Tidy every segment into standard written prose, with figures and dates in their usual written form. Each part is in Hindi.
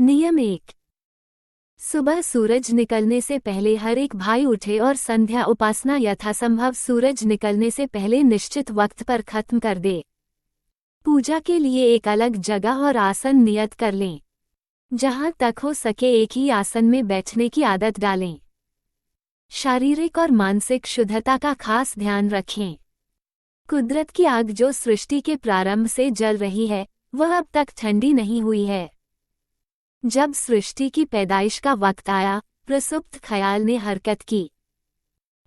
नियम 1। सुबह सूरज निकलने से पहले हर एक भाई उठे और संध्या उपासना यथासंभव सूरज निकलने से पहले निश्चित वक्त पर खत्म कर दे। पूजा के लिए एक अलग जगह और आसन नियत कर लें। जहां तक हो सके एक ही आसन में बैठने की आदत डालें। शारीरिक और मानसिक शुद्धता का खास ध्यान रखें। कुदरत की आग जो सृष्टि के प्रारंभ से जल रही है, वह अब तक ठंडी नहीं हुई है। जब सृष्टि की पैदाइश का वक्त आया, प्रसुप्त ख्याल ने हरकत की।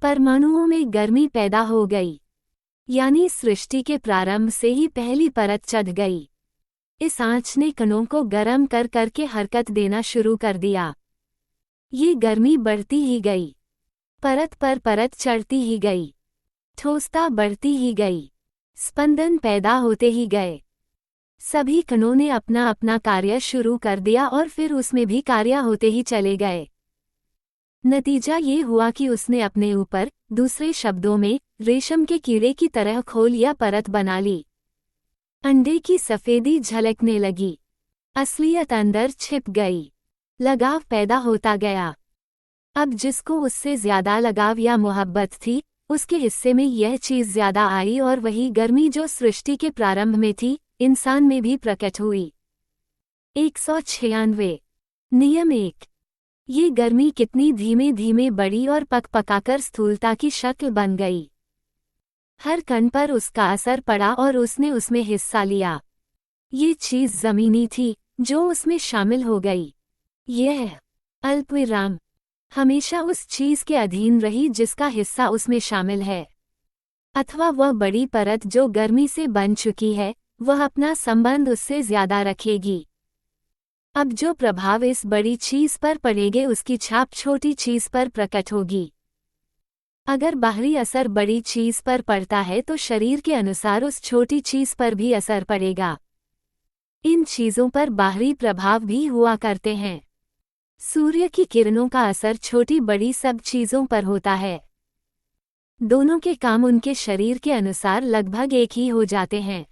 परमाणुओं में गर्मी पैदा हो गई, यानी सृष्टि के प्रारंभ से ही पहली परत चढ़ गई। इस आंच ने कणों को गर्म कर करके हरकत देना शुरू कर दिया। ये गर्मी बढ़ती ही गई, परत पर परत चढ़ती ही गई, ठोसता बढ़ती ही गई, स्पंदन पैदा होते ही गए। सभी कणों ने अपना अपना कार्य शुरू कर दिया और फिर उसमें भी कार्य होते ही चले गए। नतीजा ये हुआ कि उसने अपने ऊपर, दूसरे शब्दों में, रेशम के कीड़े की तरह खोल या परत बना ली। अंडे की सफेदी झलकने लगी, असलियत अंदर छिप गई। लगाव पैदा होता गया। अब जिसको उससे ज्यादा लगाव या मोहब्बत थी, उसके हिस्से में यह चीज ज्यादा आई और वही गर्मी जो सृष्टि के प्रारंभ में थी, इंसान में भी प्रकट हुई। 196। नियम 1। ये गर्मी कितनी धीमे धीमे बढ़ी और पक पकाकर स्थूलता की शक्ल बन गई। हर कण पर उसका असर पड़ा और उसने उसमें हिस्सा लिया। ये चीज जमीनी थी, जो उसमें शामिल हो गई। यह अल्पविराम हमेशा उस चीज के अधीन रही जिसका हिस्सा उसमें शामिल है। अथवा वह बड़ी परत जो गर्मी से बन चुकी है, वह अपना संबंध उससे ज्यादा रखेगी। अब जो प्रभाव इस बड़ी चीज पर पड़ेगे उसकी छाप छोटी चीज पर प्रकट होगी। अगर बाहरी असर बड़ी चीज पर पड़ता है तो शरीर के अनुसार उस छोटी चीज पर भी असर पड़ेगा। इन चीजों पर बाहरी प्रभाव भी हुआ करते हैं। सूर्य की किरणों का असर छोटी बड़ी सब चीजों पर होता है। दोनों के काम उनके शरीर के अनुसार लगभग एक ही हो जाते हैं।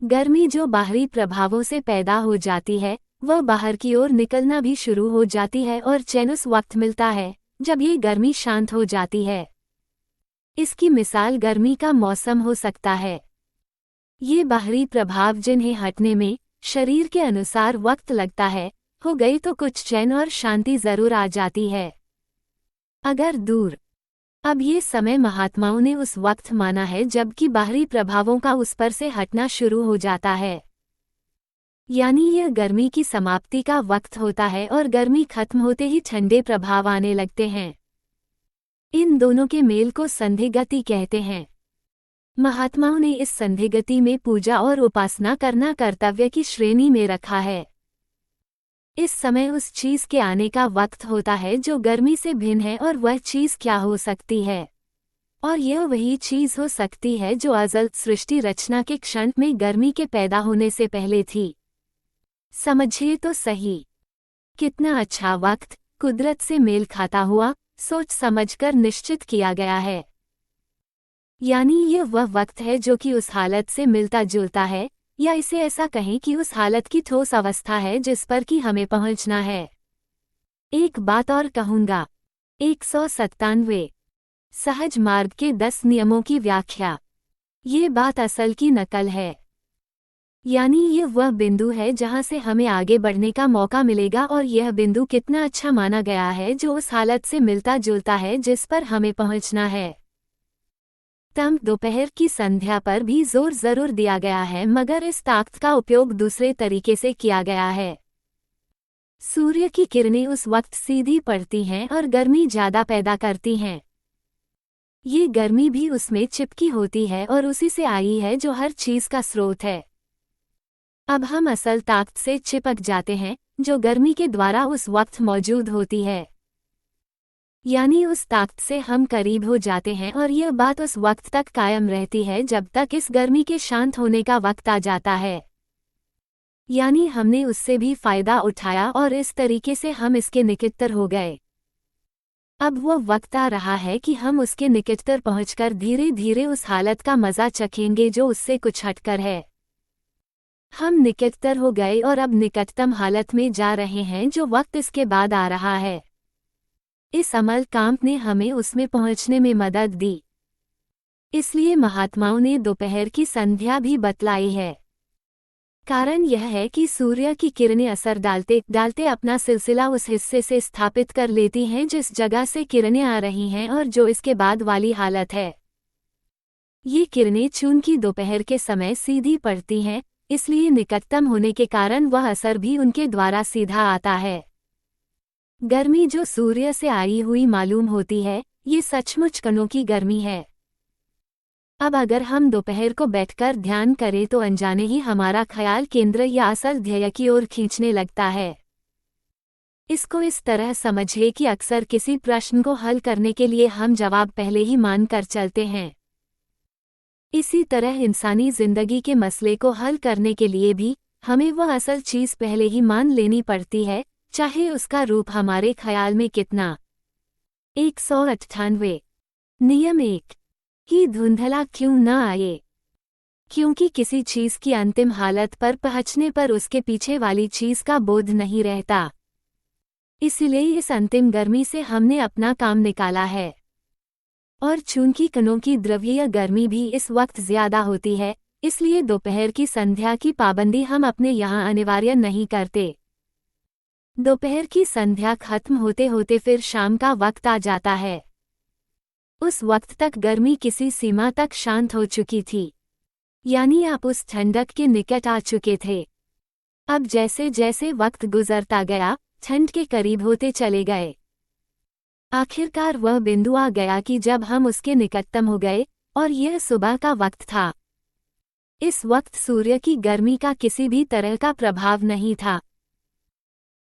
गर्मी जो बाहरी प्रभावों से पैदा हो जाती है, वह बाहर की ओर निकलना भी शुरू हो जाती है और चैन उस वक्त मिलता है जब ये गर्मी शांत हो जाती है। इसकी मिसाल गर्मी का मौसम हो सकता है। ये बाहरी प्रभाव जिन्हें हटने में शरीर के अनुसार वक्त लगता है, हो गई तो कुछ चैन और शांति जरूर आ जाती है। अगर दूर, अब ये समय महात्माओं ने उस वक्त माना है जबकि बाहरी प्रभावों का उस पर से हटना शुरू हो जाता है। यानी यह गर्मी की समाप्ति का वक्त होता है और गर्मी खत्म होते ही ठंडे प्रभाव आने लगते हैं। इन दोनों के मेल को संधिगति कहते हैं। महात्माओं ने इस संधिगति में पूजा और उपासना करना कर्तव्य की श्रेणी में रखा है। इस समय उस चीज के आने का वक्त होता है जो गर्मी से भिन्न है, और वह चीज क्या हो सकती है? और यह वही चीज हो सकती है जो अज़ल सृष्टि रचना के क्षण में गर्मी के पैदा होने से पहले थी। समझिए तो सही, कितना अच्छा वक्त कुदरत से मेल खाता हुआ सोच समझकर निश्चित किया गया है। यानी यह वह वक्त है जो कि उस हालत से मिलता जुलता है, या इसे ऐसा कहें कि उस हालत की ठोस अवस्था है जिस पर कि हमें पहुंचना है। एक बात और कहूंगा। 197। सहज मार्ग के 10 नियमों की व्याख्या। ये बात असल की नकल है। यानी ये वह बिंदु है जहां से हमें आगे बढ़ने का मौका मिलेगा, और यह बिंदु कितना अच्छा माना गया है जो उस हालत से मिलता जुलता है जिस पर हमें पहुंचना है। तम दोपहर की संध्या पर भी जोर जरूर दिया गया है, मगर इस ताकत का उपयोग दूसरे तरीके से किया गया है। सूर्य की किरणें उस वक्त सीधी पड़ती हैं और गर्मी ज्यादा पैदा करती हैं। ये गर्मी भी उसमें चिपकी होती है और उसी से आई है जो हर चीज का स्रोत है। अब हम असल ताकत से चिपक जाते हैं जो गर्मी के द्वारा उस वक्त मौजूद होती है। यानी उस ताकत से हम करीब हो जाते हैं, और यह बात उस वक्त तक कायम रहती है जब तक इस गर्मी के शांत होने का वक्त आ जाता है। यानी हमने उससे भी फायदा उठाया और इस तरीके से हम इसके निकटतर हो गए। अब वो वक्त आ रहा है कि हम उसके निकटतर पहुंचकर धीरे धीरे उस हालत का मजा चखेंगे जो उससे कुछ हटकर है। हम निकटतर हो गए और अब निकटतम हालत में जा रहे हैं जो वक्त इसके बाद आ रहा है। इस अमल कांप ने हमें उसमें पहुंचने में मदद दी। इसलिए महात्माओं ने दोपहर की संध्या भी बतलाई है। कारण यह है कि सूर्य की किरणें असर डालते डालते अपना सिलसिला उस हिस्से से स्थापित कर लेती हैं जिस जगह से किरणें आ रही हैं और जो इसके बाद वाली हालत है। ये किरणें चूंकि दोपहर के समय सीधी पड़ती हैं, इसलिए निकटतम होने के कारण वह असर भी उनके द्वारा सीधा आता है। गर्मी जो सूर्य से आई हुई मालूम होती है, ये सचमुच कणों की गर्मी है। अब अगर हम दोपहर को बैठकर ध्यान करें तो अनजाने ही हमारा ख्याल केंद्र या असल ध्येय की ओर खींचने लगता है। इसको इस तरह समझिए कि अक्सर किसी प्रश्न को हल करने के लिए हम जवाब पहले ही मान कर चलते हैं। इसी तरह इंसानी जिंदगी के मसले को हल करने के लिए भी हमें वह असल चीज पहले ही मान लेनी पड़ती है, चाहे उसका रूप हमारे ख्याल में कितना। 198 नियम 1 ही धुंधला क्यों न आए। क्योंकि किसी चीज की अंतिम हालत पर पहुंचने पर उसके पीछे वाली चीज का बोध नहीं रहता। इसलिए इस अंतिम गर्मी से हमने अपना काम निकाला है। और चूंकि कणों की द्रव्यीय गर्मी भी इस वक्त ज्यादा होती है, इसलिए दोपहर की संध्या की पाबंदी हम अपने यहाँ अनिवार्य नहीं करते। दोपहर की संध्या खत्म होते होते फिर शाम का वक्त आ जाता है। उस वक्त तक गर्मी किसी सीमा तक शांत हो चुकी थी, यानी आप उस ठंडक के निकट आ चुके थे। अब जैसे जैसे वक्त गुजरता गया, ठंड के करीब होते चले गए। आखिरकार वह बिंदु आ गया कि जब हम उसके निकटतम हो गए, और यह सुबह का वक्त था। इस वक्त सूर्य की गर्मी का किसी भी तरह का प्रभाव नहीं था।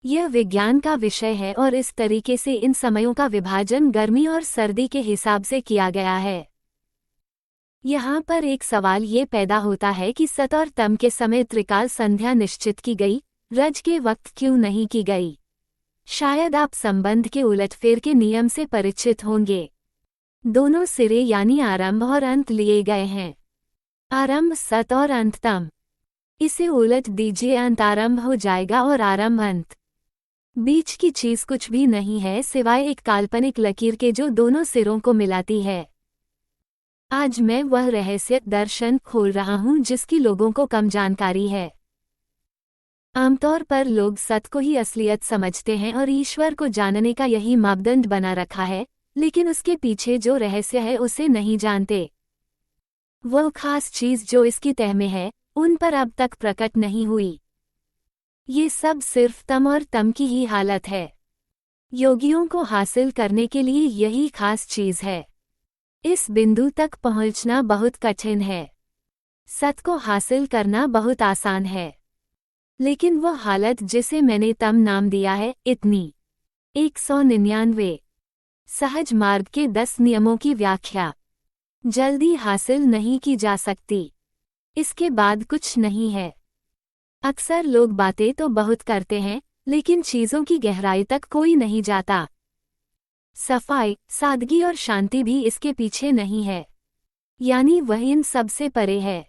यह विज्ञान का विषय है और इस तरीके से इन समयों का विभाजन गर्मी और सर्दी के हिसाब से किया गया है। यहाँ पर एक सवाल ये पैदा होता है कि सत और तम के समय त्रिकाल संध्या निश्चित की गई, रज के वक्त क्यों नहीं की गई। शायद आप संबंध के उलटफेर के नियम से परिचित होंगे। दोनों सिरे यानी आरंभ और अंत लिए गए हैं। आरंभ सत और अंत तम। इसे उलट दीजिए, अंत आरंभ हो जाएगा और आरंभ अंत। बीच की चीज कुछ भी नहीं है सिवाय एक काल्पनिक लकीर के जो दोनों सिरों को मिलाती है। आज मैं वह रहस्य दर्शन खोल रहा हूं जिसकी लोगों को कम जानकारी है। आमतौर पर लोग सत को ही असलियत समझते हैं और ईश्वर को जानने का यही मापदंड बना रखा है, लेकिन उसके पीछे जो रहस्य है उसे नहीं जानते। वह खास चीज जो इसकी तह में है, उन पर अब तक प्रकट नहीं हुई। ये सब सिर्फ तम और तम की ही हालत है। योगियों को हासिल करने के लिए यही खास चीज है। इस बिंदु तक पहुंचना बहुत कठिन है। सत को हासिल करना बहुत आसान है, लेकिन वह हालत जिसे मैंने तम नाम दिया है, इतनी 199 सहज मार्ग के 10 नियमों की व्याख्या जल्दी हासिल नहीं की जा सकती। इसके बाद कुछ नहीं है। अक्सर लोग बातें तो बहुत करते हैं, लेकिन चीजों की गहराई तक कोई नहीं जाता। सफाई, सादगी और शांति भी इसके पीछे नहीं है, यानी वह इन सब से परे है।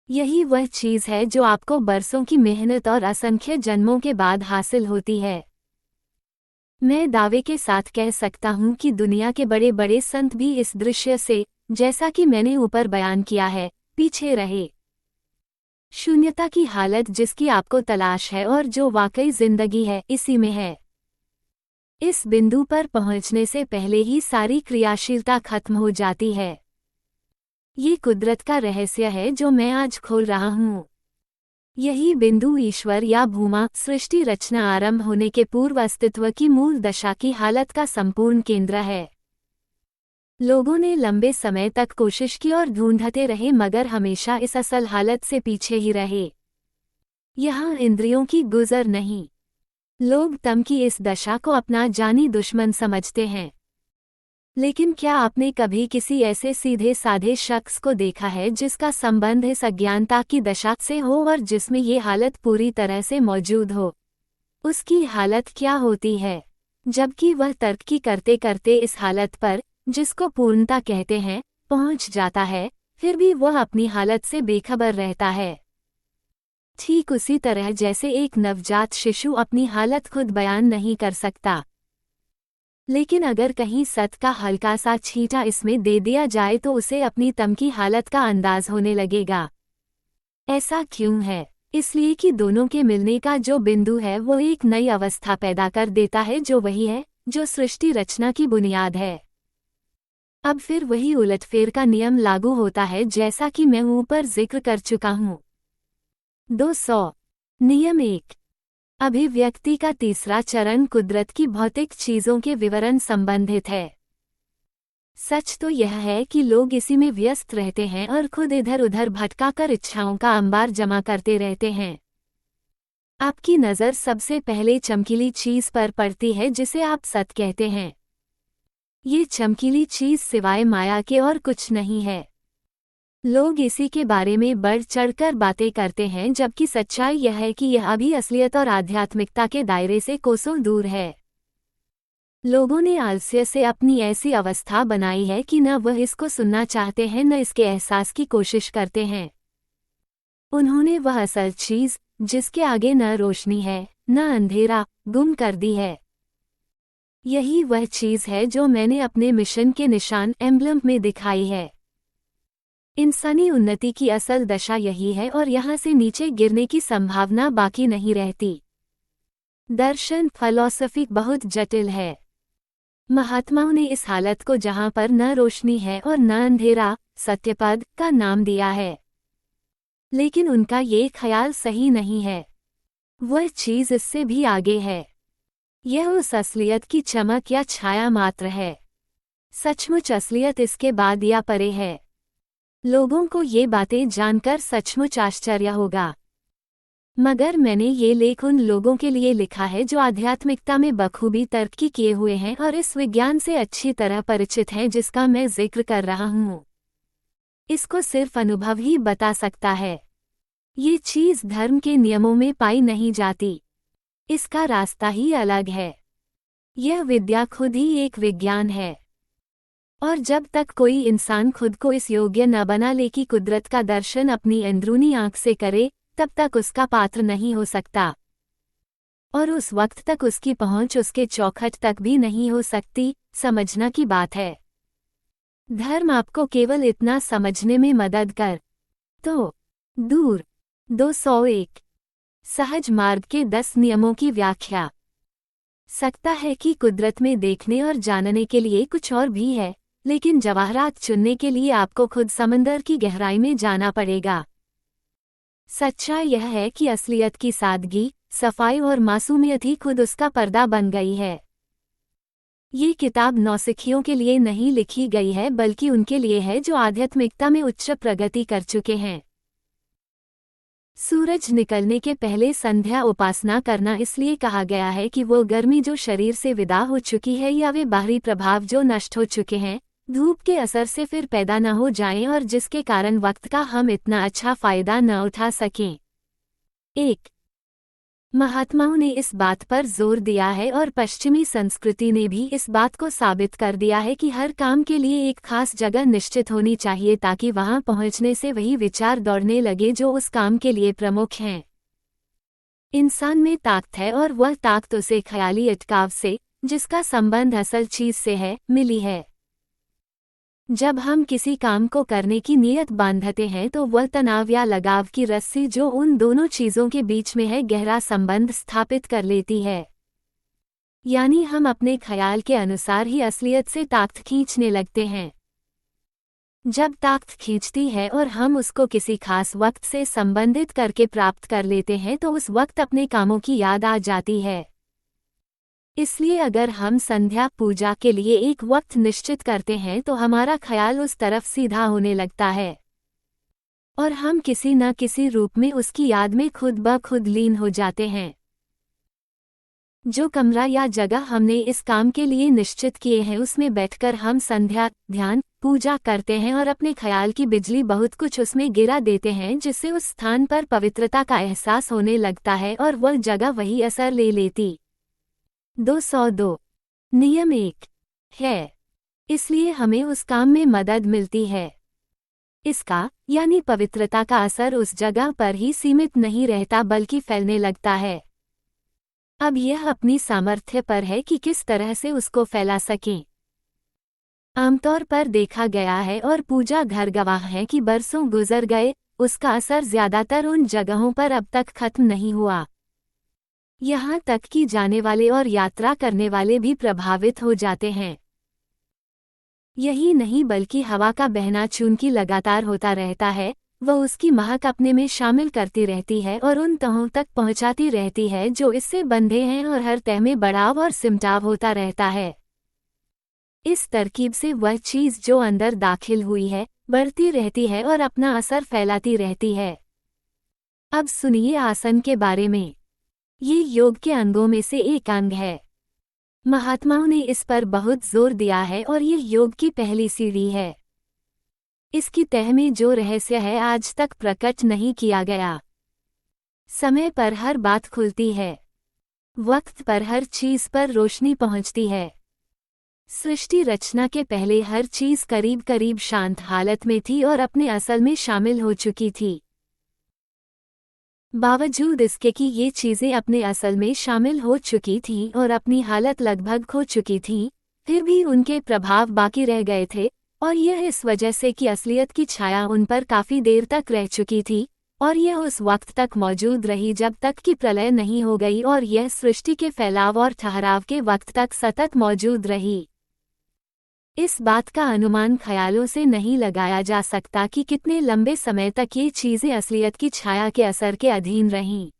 यही वह चीज है जो आपको बरसों की मेहनत और असंख्य जन्मों के बाद हासिल होती है। मैं दावे के साथ कह सकता हूँ कि दुनिया के बड़े बड़े संत भी इस दृश्य से, जैसा कि मैंने ऊपर बयान किया है, पीछे रहे। शून्यता की हालत जिसकी आपको तलाश है और जो वाकई जिंदगी है, इसी में है। इस बिंदु पर पहुंचने से पहले ही सारी क्रियाशीलता खत्म हो जाती है। ये कुदरत का रहस्य है जो मैं आज खोल रहा हूँ। यही बिंदु ईश्वर या भूमा सृष्टि रचना आरंभ होने के पूर्व अस्तित्व की मूल दशा की हालत का संपूर्ण केंद्र है। लोगों ने लंबे समय तक कोशिश की और ढूंढते रहे, मगर हमेशा इस असल हालत से पीछे ही रहे। यहाँ इंद्रियों की गुजर नहीं। लोग तम की इस दशा को अपना जानी दुश्मन समझते हैं। लेकिन क्या आपने कभी किसी ऐसे सीधे साधे शख्स को देखा है जिसका संबंध इस अज्ञानता की दशा से हो और जिसमें ये हालत पूरी तरह से मौजूद हो? उसकी हालत क्या होती है? जबकि वह तर्क की करते करते इस हालत पर, जिसको पूर्णता कहते हैं, पहुंच जाता है, फिर भी वह अपनी हालत से बेखबर रहता है। ठीक उसी तरह जैसे एक नवजात शिशु अपनी हालत खुद बयान नहीं कर सकता, लेकिन अगर कहीं सत का हल्का सा छींटा इसमें दे दिया जाए तो उसे अपनी तम की हालत का अंदाज होने लगेगा। ऐसा क्यों है? इसलिए कि दोनों के मिलने का जो बिंदु है वो एक नई अवस्था पैदा कर देता है, जो वही है जो सृष्टि रचना की बुनियाद है। अब फिर वही उलटफेर का नियम लागू होता है जैसा कि मैं ऊपर जिक्र कर चुका हूँ। 200 नियम 1। अभिव्यक्ति का तीसरा चरण कुदरत की भौतिक चीजों के विवरण संबंधित है। सच तो यह है कि लोग इसी में व्यस्त रहते हैं और खुद इधर उधर भटका कर इच्छाओं का अंबार जमा करते रहते हैं। आपकी नज़र सबसे पहले चमकीली चीज पर पड़ती है जिसे आप सत कहते हैं। ये चमकीली चीज सिवाय माया के और कुछ नहीं है। लोग इसी के बारे में बढ़ चढ़कर बातें करते हैं, जबकि सच्चाई यह है कि यह अभी असलियत और आध्यात्मिकता के दायरे से कोसों दूर है। लोगों ने आलस्य से अपनी ऐसी अवस्था बनाई है कि न वह इसको सुनना चाहते हैं न इसके एहसास की कोशिश करते हैं। उन्होंने वह असल चीज जिसके आगे न रोशनी है न अंधेरा गुम कर दी है। यही वह चीज है जो मैंने अपने मिशन के निशान एम्ब्लम में दिखाई है। इंसानी उन्नति की असल दशा यही है और यहाँ से नीचे गिरने की संभावना बाकी नहीं रहती। दर्शन फिलॉसफी बहुत जटिल है। महात्माओं ने इस हालत को जहाँ पर न रोशनी है और न अंधेरा सत्यपद का नाम दिया है, लेकिन उनका ये ख्याल सही नहीं है। वह चीज इससे भी आगे है। यह उस असलियत की चमक या छाया मात्र है। सचमुच असलियत इसके बाद या परे है। लोगों को ये बातें जानकर सचमुच आश्चर्य होगा, मगर मैंने ये लेख उन लोगों के लिए लिखा है जो आध्यात्मिकता में बखूबी तरक्की किए हुए हैं और इस विज्ञान से अच्छी तरह परिचित हैं जिसका मैं जिक्र कर रहा हूँ। इसको सिर्फ अनुभव ही बता सकता है। ये चीज धर्म के नियमों में पाई नहीं जाती। इसका रास्ता ही अलग है। यह विद्या खुद ही एक विज्ञान है, और जब तक कोई इंसान खुद को इस योग्य न बना ले कि कुदरत का दर्शन अपनी अंदरूनी आंख से करे, तब तक उसका पात्र नहीं हो सकता, और उस वक्त तक उसकी पहुंच उसके चौखट तक भी नहीं हो सकती। समझना की बात है। धर्म आपको केवल इतना समझने में मदद कर तो दूर। 201 सहज मार्ग के 10 नियमों की व्याख्या। सकता है कि कुदरत में देखने और जानने के लिए कुछ और भी है, लेकिन जवाहरात चुनने के लिए आपको खुद समंदर की गहराई में जाना पड़ेगा। सच्चाई यह है कि असलियत की सादगी, सफाई और मासूमियत ही खुद उसका पर्दा बन गई है। ये किताब नौसिखियों के लिए नहीं लिखी गई है, बल्कि उनके लिए है जो आध्यात्मिकता में उच्च प्रगति कर चुके हैं। सूरज निकलने के पहले संध्या उपासना करना इसलिए कहा गया है कि वो गर्मी जो शरीर से विदा हो चुकी है या वे बाहरी प्रभाव जो नष्ट हो चुके हैं, धूप के असर से फिर पैदा न हो जाएं और जिसके कारण वक्त का हम इतना अच्छा फायदा न उठा सकें। 1 महात्माओं ने इस बात पर जोर दिया है और पश्चिमी संस्कृति ने भी इस बात को साबित कर दिया है कि हर काम के लिए एक खास जगह निश्चित होनी चाहिए ताकि वहां पहुंचने से वही विचार दौड़ने लगे जो उस काम के लिए प्रमुख हैं। इंसान में ताकत है और वह ताकत उसे ख्याली अटकाव से, जिसका संबंध असल चीज से है, मिली है। जब हम किसी काम को करने की नीयत बांधते हैं तो वह तनाव या लगाव की रस्सी जो उन दोनों चीजों के बीच में है गहरा संबंध स्थापित कर लेती है। यानी हम अपने ख्याल के अनुसार ही असलियत से ताकत खींचने लगते हैं। जब ताकत खींचती है और हम उसको किसी खास वक्त से संबंधित करके प्राप्त कर लेते हैं तो उस वक्त अपने कामों की याद आ जाती है। इसलिए अगर हम संध्या पूजा के लिए एक वक्त निश्चित करते हैं तो हमारा ख्याल उस तरफ सीधा होने लगता है और हम किसी न किसी रूप में उसकी याद में खुद ब खुद लीन हो जाते हैं। जो कमरा या जगह हमने इस काम के लिए निश्चित किए हैं उसमें बैठकर हम संध्या ध्यान पूजा करते हैं और अपने ख्याल की बिजली बहुत कुछ उसमें गिरा देते हैं, जिससे उस स्थान पर पवित्रता का एहसास होने लगता है और वह जगह वही असर ले लेती। 202 नियम 1 है, इसलिए हमें उस काम में मदद मिलती है। इसका यानी पवित्रता का असर उस जगह पर ही सीमित नहीं रहता बल्कि फैलने लगता है। अब यह अपनी सामर्थ्य पर है कि किस तरह से उसको फैला सकें। आमतौर पर देखा गया है और पूजा घर गवाह है कि बरसों गुजर गए, उसका असर ज्यादातर उन जगहों पर अब तक खत्म नहीं हुआ। यहाँ तक कि जाने वाले और यात्रा करने वाले भी प्रभावित हो जाते हैं। यही नहीं बल्कि हवा का बहना चूंकि लगातार होता रहता है, वह उसकी महक अपने में शामिल करती रहती है और उन तहों तक पहुंचाती रहती है जो इससे बंधे हैं और हर तह में बढ़ाव और सिमटाव होता रहता है। इस तरकीब से वह चीज जो अंदर दाखिल हुई है, बढ़ती रहती है और अपना असर फैलाती रहती है। अब सुनिए आसन के बारे में। ये योग के अंगों में से एक अंग है। महात्माओं ने इस पर बहुत जोर दिया है और ये योग की पहली सीढ़ी है। इसकी तह में जो रहस्य है आज तक प्रकट नहीं किया गया। समय पर हर बात खुलती है। वक्त पर हर चीज पर रोशनी पहुंचती है। सृष्टि रचना के पहले हर चीज करीब करीब शांत हालत में थी और अपने असल में शामिल हो चुकी थी। बावजूद इसके कि ये चीजें अपने असल में शामिल हो चुकी थीं और अपनी हालत लगभग खो चुकी थीं, फिर भी उनके प्रभाव बाकी रह गए थे, और यह इस वजह से कि असलियत की छाया उन पर काफी देर तक रह चुकी थी, और यह उस वक्त तक मौजूद रही जब तक कि प्रलय नहीं हो गई, और यह सृष्टि के फैलाव और ठहराव के वक्त तक सतत मौजूद रही। इस बात का अनुमान ख्यालों से नहीं लगाया जा सकता कि कितने लंबे समय तक ये चीजें असलियत की छाया के असर के अधीन रहीं।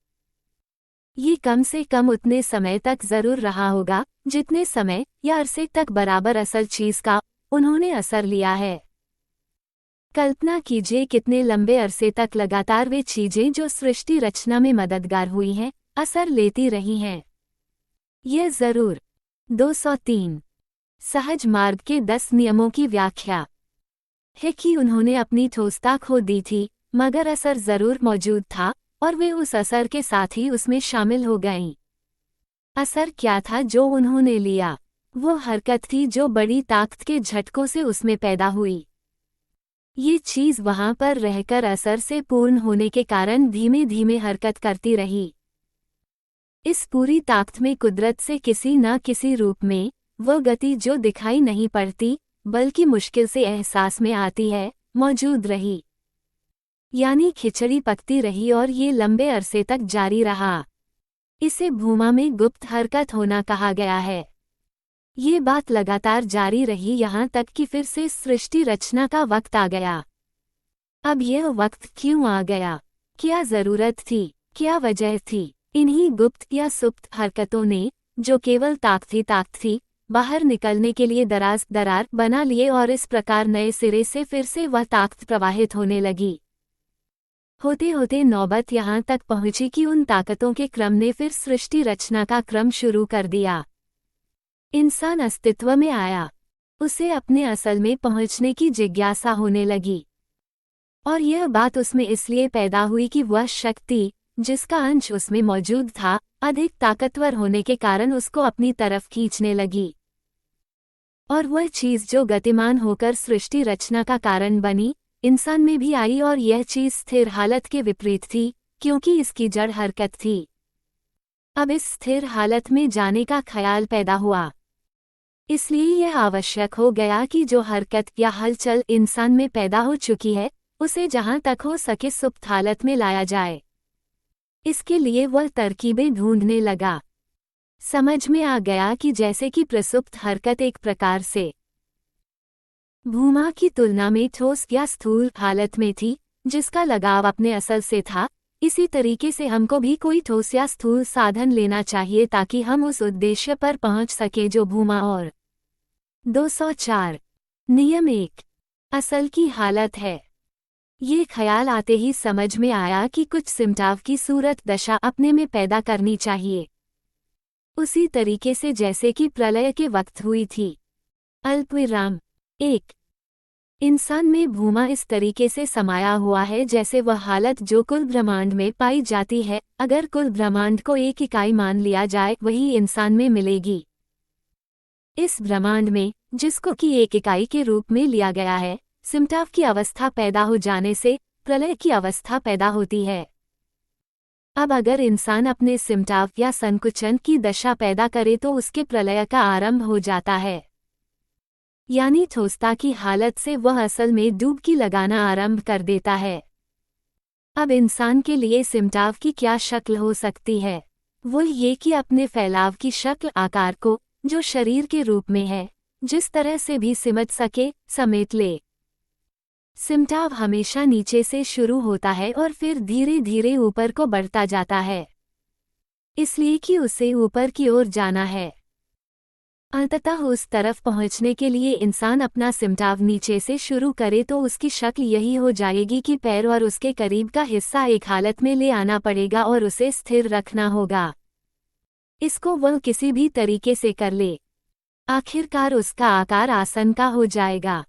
ये कम से कम उतने समय तक जरूर रहा होगा जितने समय या अरसे तक बराबर असल चीज का उन्होंने असर लिया है। कल्पना कीजिए कितने लंबे अरसे तक लगातार वे चीजें जो सृष्टि रचना में मददगार हुई हैं, असर लेती रही हैं। यह जरूर 203 सहज मार्ग के 10 नियमों की व्याख्या है कि उन्होंने अपनी ठोसता खो दी थी, मगर असर जरूर मौजूद था और वे उस असर के साथ ही उसमें शामिल हो गईं। असर क्या था जो उन्होंने लिया? वो हरकत थी जो बड़ी ताकत के झटकों से उसमें पैदा हुई। ये चीज वहां पर रहकर असर से पूर्ण होने के कारण धीमे धीमे हरकत करती रही। इस पूरी ताकत में कुदरत से किसी न किसी रूप में वो गति जो दिखाई नहीं पड़ती बल्कि मुश्किल से एहसास में आती है, मौजूद रही। यानी खिचड़ी पकती रही और ये लंबे अरसे तक जारी रहा। इसे भूमा में गुप्त हरकत होना कहा गया है। ये बात लगातार जारी रही यहाँ तक कि फिर से सृष्टि रचना का वक्त आ गया। अब यह वक्त क्यों आ गया? क्या जरूरत थी? क्या वजह थी? इन्हीं गुप्त या सुप्त हरकतों ने, जो केवल ताकत थी, बाहर निकलने के लिए दरार बना लिए और इस प्रकार नए सिरे से फिर से वह ताकत प्रवाहित होने लगी। होते होते नौबत यहाँ तक पहुंची कि उन ताकतों के क्रम ने फिर सृष्टि रचना का क्रम शुरू कर दिया। इंसान अस्तित्व में आया। उसे अपने असल में पहुंचने की जिज्ञासा होने लगी। और यह बात उसमें इसलिए पैदा हुई कि वह शक्ति, जिसका अंश उसमें मौजूद था, अधिक ताकतवर होने के कारण उसको अपनी तरफ खींचने लगी। और वह चीज जो गतिमान होकर सृष्टि रचना का कारण बनी, इंसान में भी आई, और यह चीज स्थिर हालत के विपरीत थी, क्योंकि इसकी जड़ हरकत थी। अब इस स्थिर हालत में जाने का ख्याल पैदा हुआ। इसलिए यह आवश्यक हो गया कि जो हरकत या हलचल इंसान में पैदा हो चुकी है, उसे जहां तक हो सके सुप्त हालत में लाया जाए। इसके लिए वह तरकीबें ढूंढने लगा। समझ में आ गया कि जैसे कि प्रसुप्त हरकत एक प्रकार से भूमा की तुलना में ठोस या स्थूल हालत में थी, जिसका लगाव अपने असल से था, इसी तरीके से हमको भी कोई ठोस या स्थूल साधन लेना चाहिए ताकि हम उस उद्देश्य पर पहुंच सके जो भूमा और 204 नियम 1 असल की हालत है। ये ख्याल आते ही समझ में आया कि कुछ सिमटाव की सूरत दशा अपने में पैदा करनी चाहिए, उसी तरीके से जैसे कि प्रलय के वक्त हुई थी। अल्पविराम 1 इंसान में भूमा इस तरीके से समाया हुआ है जैसे वह हालत जो कुल ब्रह्मांड में पाई जाती है, अगर कुल ब्रह्मांड को एक इकाई मान लिया जाए वही इंसान में मिलेगी। इस ब्रह्मांड में, जिसको कि एक इकाई के रूप में लिया गया है, सिमटाव की अवस्था पैदा हो जाने से प्रलय की अवस्था पैदा होती है। अब अगर इंसान अपने सिमटाव या संकुचन की दशा पैदा करे तो उसके प्रलय का आरंभ हो जाता है, यानी ठोसता की हालत से वह असल में डुबकी लगाना आरंभ कर देता है। अब इंसान के लिए सिमटाव की क्या शक्ल हो सकती है? वो ये कि अपने फैलाव की शक्ल आकार को, जो शरीर के रूप में है, जिस तरह से भी सिमट सके, समेट ले। सिमटाव हमेशा नीचे से शुरू होता है और फिर धीरे धीरे ऊपर को बढ़ता जाता है, इसलिए कि उसे ऊपर की ओर जाना है। अंततः उस तरफ पहुंचने के लिए इंसान अपना सिमटाव नीचे से शुरू करे तो उसकी शक्ल यही हो जाएगी कि पैर और उसके करीब का हिस्सा एक हालत में ले आना पड़ेगा और उसे स्थिर रखना होगा। इसको वह किसी भी तरीके से कर ले, आखिरकार उसका आकार आसन का हो जाएगा।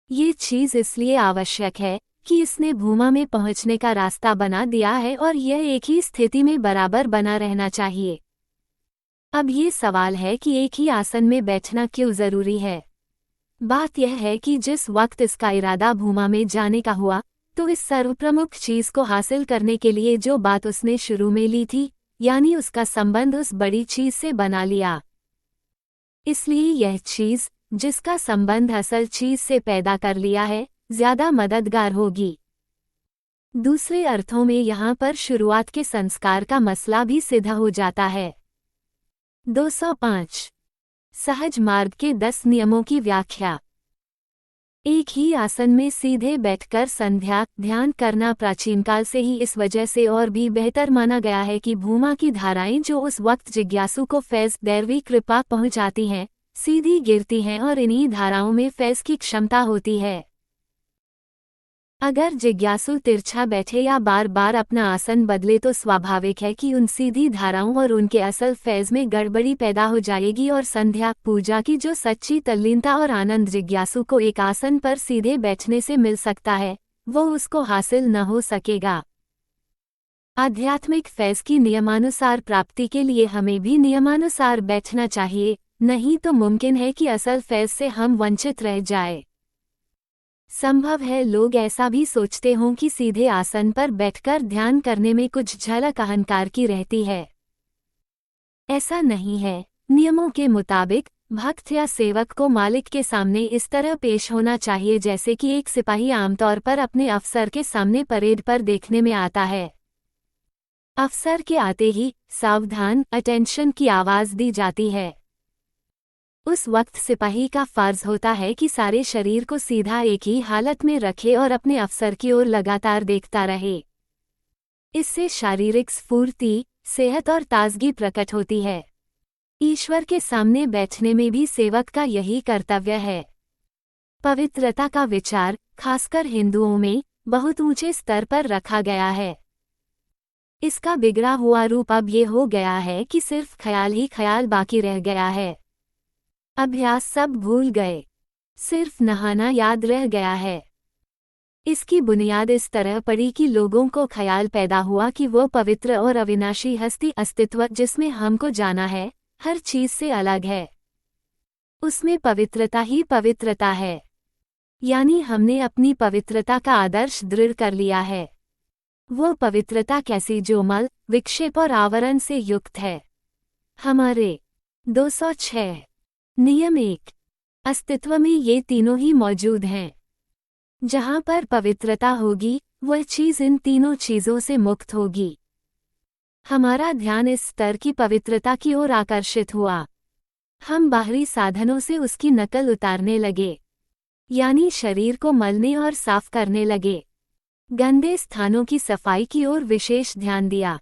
ये चीज इसलिए आवश्यक है कि इसने भूमा में पहुंचने का रास्ता बना दिया है और यह एक ही स्थिति में बराबर बना रहना चाहिए। अब ये सवाल है कि एक ही आसन में बैठना क्यों जरूरी है। बात यह है कि जिस वक्त इसका इरादा भूमा में जाने का हुआ, तो इस सर्वप्रमुख चीज को हासिल करने के लिए जो बात उसने शुरू में ली थी, यानी उसका संबंध उस बड़ी चीज से बना लिया। इसलिए यह चीज, जिसका संबंध असल चीज से पैदा कर लिया है, ज्यादा मददगार होगी। दूसरे अर्थों में यहाँ पर शुरुआत के संस्कार का मसला भी सिद्ध हो जाता है। 205 सहज मार्ग के 10 नियमों की व्याख्या। एक ही आसन में सीधे बैठकर संध्या ध्यान करना प्राचीनकाल से ही इस वजह से और भी बेहतर माना गया है कि भूमा की धाराएं जो उस वक्त जिज्ञासु को फैज़ दैवी कृपा पहुंचाती हैं, सीधी गिरती हैं और इन्हीं धाराओं में फैज़ की क्षमता होती है। अगर जिज्ञासु तिरछा बैठे या बार बार अपना आसन बदले तो स्वाभाविक है कि उन सीधी धाराओं और उनके असल फैज़ में गड़बड़ी पैदा हो जाएगी और संध्या पूजा की जो सच्ची तल्लीनता और आनंद जिज्ञासु को एक आसन पर सीधे बैठने से मिल सकता है, वो उसको हासिल न हो सकेगा। आध्यात्मिक फैज़ की नियमानुसार प्राप्ति के लिए हमें भी नियमानुसार बैठना चाहिए, नहीं तो मुमकिन है कि असल फैज़ से हम वंचित रह जाए। संभव है लोग ऐसा भी सोचते हों कि सीधे आसन पर बैठकर ध्यान करने में कुछ झलक अहंकार की रहती है। ऐसा नहीं है। नियमों के मुताबिक भक्त या सेवक को मालिक के सामने इस तरह पेश होना चाहिए जैसे कि एक सिपाही आमतौर पर अपने अफसर के सामने परेड पर देखने में आता है। अफसर के आते ही सावधान अटेंशन की आवाज दी जाती है। उस वक्त सिपाही का फर्ज होता है कि सारे शरीर को सीधा एक ही हालत में रखे और अपने अफसर की ओर लगातार देखता रहे। इससे शारीरिक स्फूर्ति, सेहत और ताजगी प्रकट होती है। ईश्वर के सामने बैठने में भी सेवक का यही कर्तव्य है। पवित्रता का विचार, खासकर हिंदुओं में, बहुत ऊंचे स्तर पर रखा गया है। इसका बिगड़ा हुआ रूप अब ये हो गया है कि सिर्फ ख्याल ही ख्याल बाकी रह गया है। अभ्यास सब भूल गए, सिर्फ नहाना याद रह गया है। इसकी बुनियाद इस तरह पड़ी कि लोगों को ख्याल पैदा हुआ कि वो पवित्र और अविनाशी हस्ती अस्तित्व जिसमें हमको जाना है, हर चीज से अलग है। उसमें पवित्रता ही पवित्रता है, यानी हमने अपनी पवित्रता का आदर्श दृढ़ कर लिया है। वो पवित्रता कैसी जो मल, विक्षेप और आवरण से युक्त है। हमारे 206 नियम 1 अस्तित्व में ये तीनों ही मौजूद हैं। जहाँ पर पवित्रता होगी, वह चीज इन तीनों चीजों से मुक्त होगी। हमारा ध्यान इस स्तर की पवित्रता की ओर आकर्षित हुआ। हम बाहरी साधनों से उसकी नकल उतारने लगे, यानी शरीर को मलने और साफ करने लगे। गंदे स्थानों की सफाई की ओर विशेष ध्यान दिया।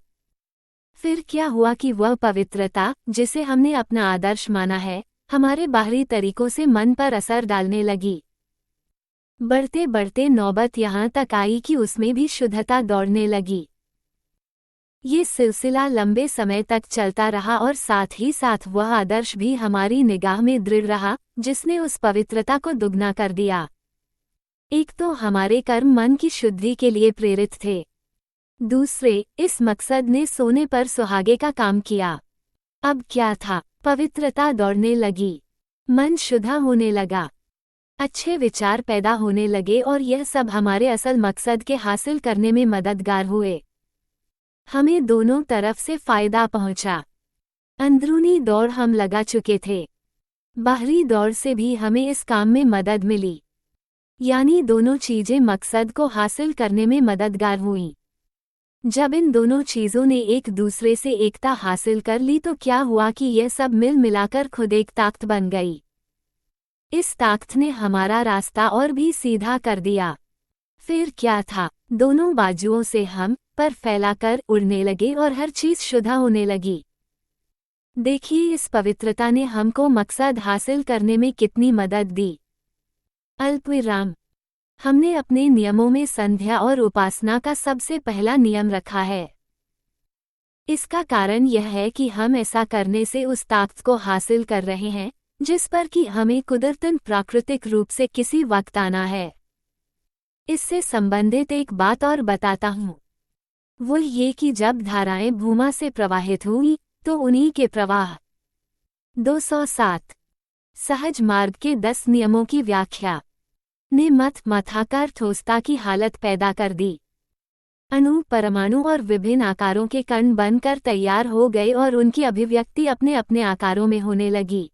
फिर क्या हुआ कि वह पवित्रता, जिसे हमने अपना आदर्श माना है, हमारे बाहरी तरीकों से मन पर असर डालने लगी। बढ़ते बढ़ते नौबत यहाँ तक आई कि उसमें भी शुद्धता दौड़ने लगी। ये सिलसिला लंबे समय तक चलता रहा और साथ ही साथ वह आदर्श भी हमारी निगाह में दृढ़ रहा, जिसने उस पवित्रता को दुगना कर दिया। एक तो हमारे कर्म मन की शुद्धि के लिए प्रेरित थे। दूसरे, इस मकसद ने सोने पर सुहागे का काम किया। अब क्या था? पवित्रता दौड़ने लगी, मन शुद्ध होने लगा। अच्छे विचार पैदा होने लगे और यह सब हमारे असल मकसद के हासिल करने में मददगार हुए। हमें दोनों तरफ से फायदा पहुंचा। अंदरूनी दौड़ हम लगा चुके थे, बाहरी दौड़ से भी हमें इस काम में मदद मिली, यानी दोनों चीजें मकसद को हासिल करने में मददगार हुईं। जब इन दोनों चीजों ने एक दूसरे से एकता हासिल कर ली तो क्या हुआ कि यह सब मिल मिलाकर खुद एक ताकत बन गई। इस ताकत ने हमारा रास्ता और भी सीधा कर दिया। फिर क्या था, दोनों बाजुओं से हम पर फैलाकर उड़ने लगे और हर चीज शुद्ध होने लगी। देखिए, इस पवित्रता ने हमको मकसद हासिल करने में कितनी मदद दी। अल्पविराम। हमने अपने नियमों में संध्या और उपासना का सबसे पहला नियम रखा है। इसका कारण यह है कि हम ऐसा करने से उस ताकत को हासिल कर रहे हैं जिस पर कि हमें कुदरतन प्राकृतिक रूप से किसी वक्त आना है। इससे संबंधित एक बात और बताता हूँ, वो ये कि जब धाराएं भूमा से प्रवाहित हुई तो उन्हीं के प्रवाह 207 सहज मार्ग के 10 नियमों की व्याख्या ने मथाकार ठोसता की हालत पैदा कर दी। अणु, परमाणु और विभिन्न आकारों के कण बनकर तैयार हो गए और उनकी अभिव्यक्ति अपने अपने आकारों में होने लगी।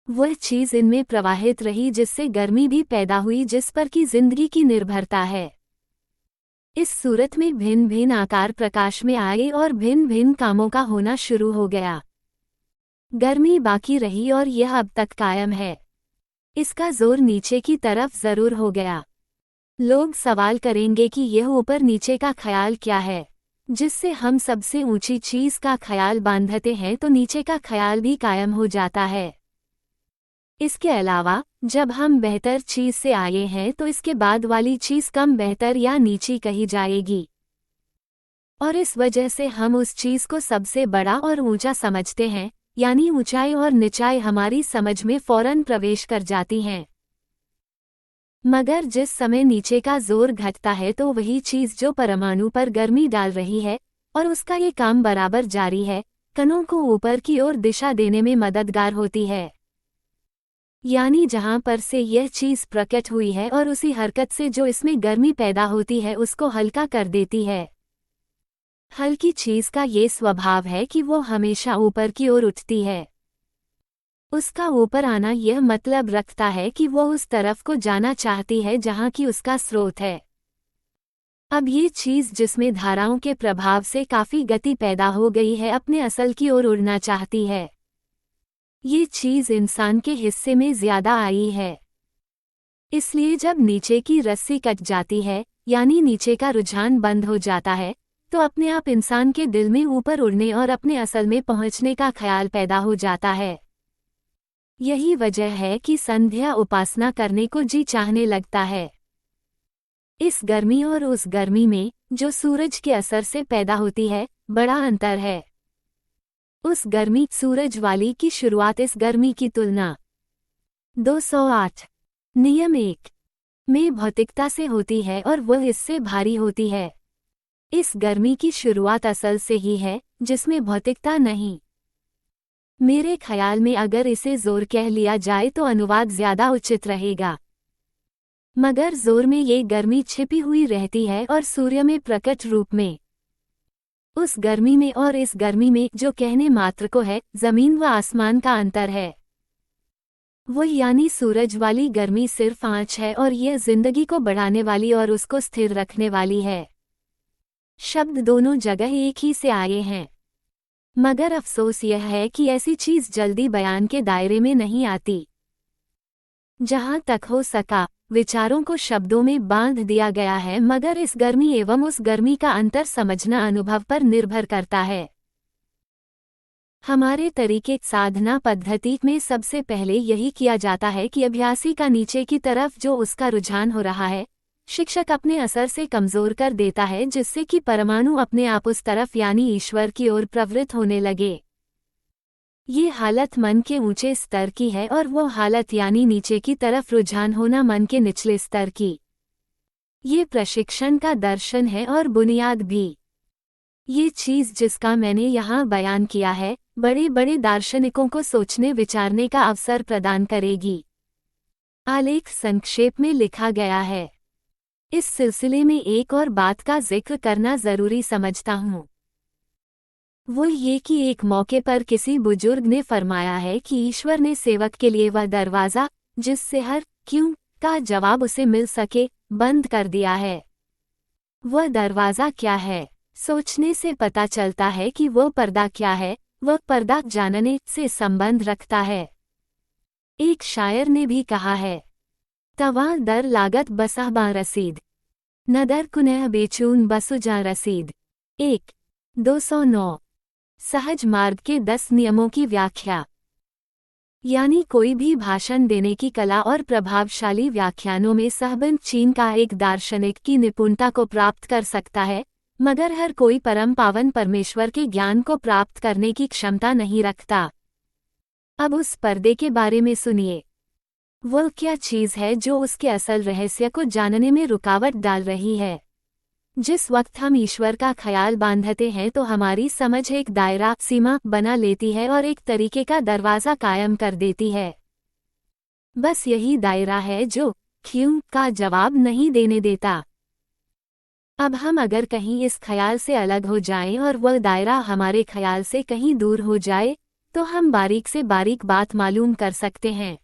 वह चीज इनमें प्रवाहित रही जिससे गर्मी भी पैदा हुई जिस पर की जिंदगी की निर्भरता है। इस सूरत में भिन्न भिन्न आकार प्रकाश में आए और भिन्न भिन्न कामों का होना शुरू हो गया। गर्मी बाकी रही और यह अब तक कायम है। इसका जोर नीचे की तरफ जरूर हो गया। लोग सवाल करेंगे कि यह ऊपर नीचे का ख्याल क्या है, जिससे हम सबसे ऊंची चीज का ख्याल बांधते हैं तो नीचे का ख्याल भी कायम हो जाता है। इसके अलावा जब हम बेहतर चीज से आए हैं तो इसके बाद वाली चीज कम बेहतर या नीची कही जाएगी, और इस वजह से हम उस चीज को सबसे बड़ा और ऊंचा समझते हैं, यानी ऊंचाई और निचाई हमारी समझ में फौरन प्रवेश कर जाती हैं। मगर जिस समय नीचे का जोर घटता है तो वही चीज जो परमाणु पर गर्मी डाल रही है और उसका ये काम बराबर जारी है, कणों को ऊपर की ओर दिशा देने में मददगार होती है। यानी जहां पर से यह चीज प्रकट हुई है और उसी हरकत से जो इसमें गर्मी पैदा होती है उसको हल्का कर देती है। हल्की चीज का ये स्वभाव है कि वो हमेशा ऊपर की ओर उठती है। उसका ऊपर आना यह मतलब रखता है कि वो उस तरफ को जाना चाहती है जहां की उसका स्रोत है। अब ये चीज जिसमें धाराओं के प्रभाव से काफी गति पैदा हो गई है अपने असल की ओर उड़ना चाहती है। ये चीज इंसान के हिस्से में ज्यादा आई है। इसलिए जब नीचे की रस्सी कट जाती है, यानी नीचे का रुझान बंद हो जाता है, तो अपने आप इंसान के दिल में ऊपर उड़ने और अपने असल में पहुंचने का ख्याल पैदा हो जाता है। यही वजह है कि संध्या उपासना करने को जी चाहने लगता है। इस गर्मी और उस गर्मी में जो सूरज के असर से पैदा होती है, बड़ा अंतर है। उस गर्मी सूरज वाली की शुरुआत इस गर्मी की तुलना 208 नियम 1 में भौतिकता से होती है और वह इससे भारी होती है। इस गर्मी की शुरुआत असल से ही है, जिसमें भौतिकता नहीं। मेरे ख्याल में अगर इसे जोर कह लिया जाए तो अनुवाद ज्यादा उचित रहेगा। मगर जोर में ये गर्मी छिपी हुई रहती है और सूर्य में प्रकट रूप में। उस गर्मी में और इस गर्मी में जो कहने मात्र को है, जमीन व आसमान का अंतर है। वो यानी सूरज वाली गर्मी सिर्फ आंच है और यह जिंदगी को बढ़ाने वाली और उसको स्थिर रखने वाली है। शब्द दोनों जगह एक ही से आए हैं, मगर अफसोस यह है कि ऐसी चीज जल्दी बयान के दायरे में नहीं आती। जहां तक हो सका विचारों को शब्दों में बांध दिया गया है, मगर इस गर्मी एवं उस गर्मी का अंतर समझना अनुभव पर निर्भर करता है। हमारे तरीके साधना पद्धति में सबसे पहले यही किया जाता है कि अभ्यासी का नीचे की तरफ जो उसका रुझान हो रहा है, शिक्षक अपने असर से कमजोर कर देता है, जिससे कि परमाणु अपने आप उस तरफ यानी ईश्वर की ओर प्रवृत्त होने लगे। ये हालत मन के ऊंचे स्तर की है और वो हालत यानी नीचे की तरफ रुझान होना मन के निचले स्तर की। ये प्रशिक्षण का दर्शन है और बुनियाद भी। ये चीज जिसका मैंने यहाँ बयान किया है, बड़े बड़े दार्शनिकों को सोचने विचारने का अवसर प्रदान करेगी। आलेख संक्षेप में लिखा गया है। इस सिलसिले में एक और बात का जिक्र करना जरूरी समझता हूँ, वो ये कि एक मौके पर किसी बुजुर्ग ने फरमाया है कि ईश्वर ने सेवक के लिए वह दरवाज़ा, जिससे हर क्यों का जवाब उसे मिल सके, बंद कर दिया है। वह दरवाज़ा क्या है? सोचने से पता चलता है कि वह पर्दा क्या है। वह पर्दा जानने से संबंध रखता है। एक शायर ने भी कहा है, तवा दर लागत बसहबा रसीद, नदर कुनह बेचून बसुजा रसीद। 209 सहज मार्ग के 10 नियमों की व्याख्या। यानी कोई भी भाषण देने की कला और प्रभावशाली व्याख्यानों में सहबन चीन का एक दार्शनिक की निपुणता को प्राप्त कर सकता है, मगर हर कोई परम पावन परमेश्वर के ज्ञान को प्राप्त करने की क्षमता नहीं रखता। अब उस पर्दे के बारे में सुनिए। वह क्या चीज़ है जो उसके असल रहस्य को जानने में रुकावट डाल रही है? जिस वक्त हम ईश्वर का ख्याल बांधते हैं तो हमारी समझ एक दायरा सीमा बना लेती है और एक तरीके का दरवाज़ा कायम कर देती है। बस यही दायरा है जो क्यों का जवाब नहीं देने देता। अब हम अगर कहीं इस ख्याल से अलग हो जाएं और वह दायरा हमारे ख्याल से कहीं दूर हो जाए तो हम बारीक से बारीक बात मालूम कर सकते हैं।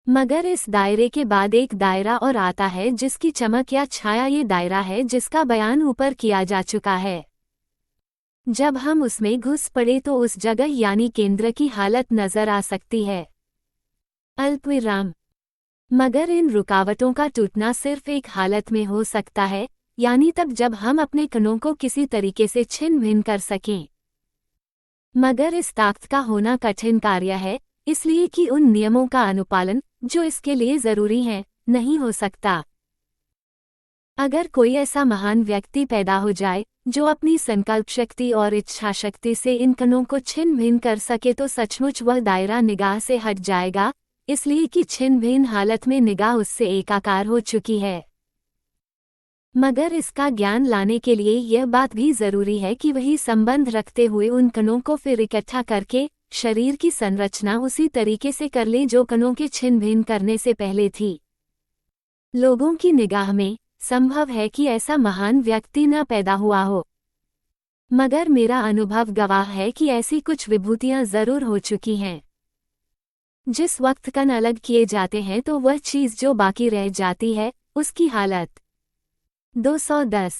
मगर इस दायरे के बाद एक दायरा और आता है जिसकी चमक या छाया ये दायरा है जिसका बयान ऊपर किया जा चुका है। जब हम उसमें घुस पड़े तो उस जगह यानी केंद्र की हालत नजर आ सकती है। अल्पविराम। मगर इन रुकावटों का टूटना सिर्फ एक हालत में हो सकता है, यानी तब जब हम अपने कणों को किसी तरीके से छिन्न भिन्न कर सकें। मगर इस ताकत का होना कठिन कार्य है, इसलिए कि उन नियमों का अनुपालन जो इसके लिए जरूरी हैं, नहीं हो सकता। अगर कोई ऐसा महान व्यक्ति पैदा हो जाए जो अपनी संकल्प शक्ति और इच्छा शक्ति से इन कणों को छिन्न भिन्न कर सके तो सचमुच वह दायरा निगाह से हट जाएगा, इसलिए कि छिन्न भिन्न हालत में निगाह उससे एकाकार हो चुकी है। मगर इसका ज्ञान लाने के लिए यह बात भी जरूरी है कि वही संबंध रखते हुए उन कणों को फिर इकट्ठा करके शरीर की संरचना उसी तरीके से कर ले जो कणों के छिन्न भिन्न करने से पहले थी। लोगों की निगाह में संभव है कि ऐसा महान व्यक्ति न पैदा हुआ हो, मगर मेरा अनुभव गवाह है कि ऐसी कुछ विभूतियां जरूर हो चुकी हैं। जिस वक्त कण अलग किए जाते हैं तो वह चीज जो बाकी रह जाती है उसकी हालत। 210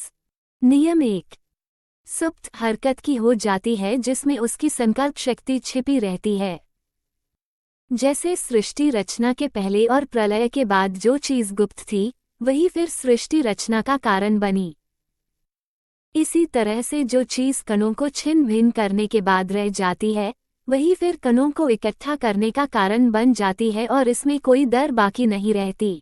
नियम 1 सुप्त हरकत की हो जाती है जिसमें उसकी संकल्प शक्ति छिपी रहती है। जैसे सृष्टि रचना के पहले और प्रलय के बाद जो चीज गुप्त थी वही फिर सृष्टि रचना का कारण बनी। इसी तरह से जो चीज कणों को छिन्न भिन्न करने के बाद रह जाती है वही फिर कणों को इकट्ठा करने का कारण बन जाती है और इसमें कोई दर बाकी नहीं रहती।